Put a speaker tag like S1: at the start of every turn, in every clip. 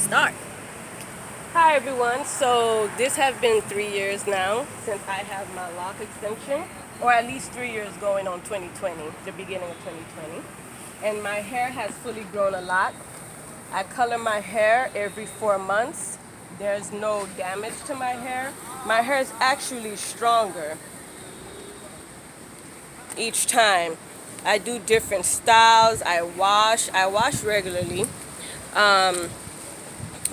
S1: start.
S2: Hi everyone, so this has been 3 years now since I have my lock extension, or at least 3 years going on 2020, the beginning of 2020. And my hair has fully grown a lot. I color my hair every 4 months. There's no damage to my hair. My hair is actually stronger each time. I do different styles. I wash regularly.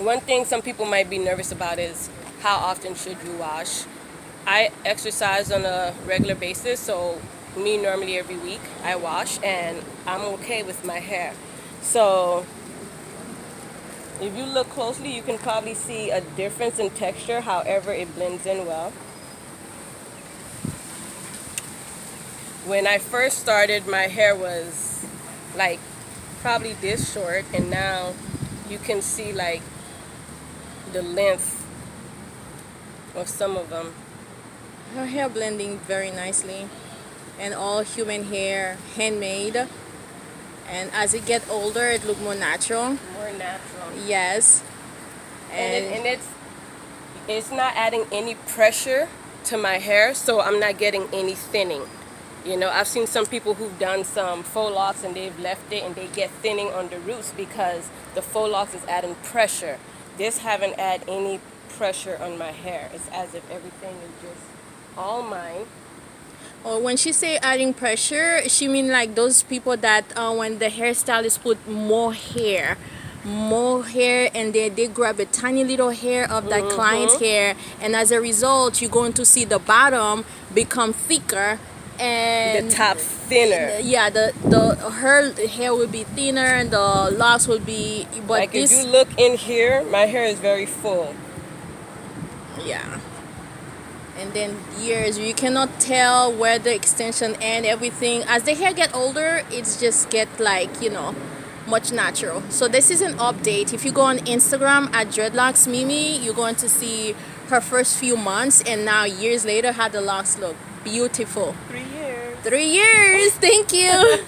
S2: One thing some people might be nervous about is how often should you wash. I exercise on a regular basis, so me normally every week I wash and I'm okay with my hair. So if you look closely, you can probably see a difference in texture, however it blends in well. When I first started, my hair was like probably this short, and now you can see like the length of some of them.
S1: Her hair blending very nicely, and all human hair, handmade. And as it get older, it look more natural.
S2: More natural.
S1: Yes,
S2: And it's not adding any pressure to my hair, so I'm not getting any thinning. You know, I've seen some people who've done some faux locks and they've left it and they get thinning on the roots because the faux locks is adding pressure. This haven't add any pressure on my hair. It's as if everything is just all mine.
S1: or when she say adding pressure, she mean like those people that when the hairstylist put more hair, and they grab a tiny little hair of that client's hair, and as a result, you're going to see the bottom become thicker, and
S2: The top thinner.
S1: yeah, the her hair will be thinner and the locks will be, but
S2: Like if
S1: this,
S2: you look in here, my hair is very full.
S1: yeah. And then years, you cannot tell where the extension and everything. As the hair get older, it's just get like, much natural. So this is an update. If you go on Instagram at Dreadlocks Mimi, you're going to see her first few months, and now years later how the locks look beautiful.
S2: 3 years.
S1: 3 years. Thank you.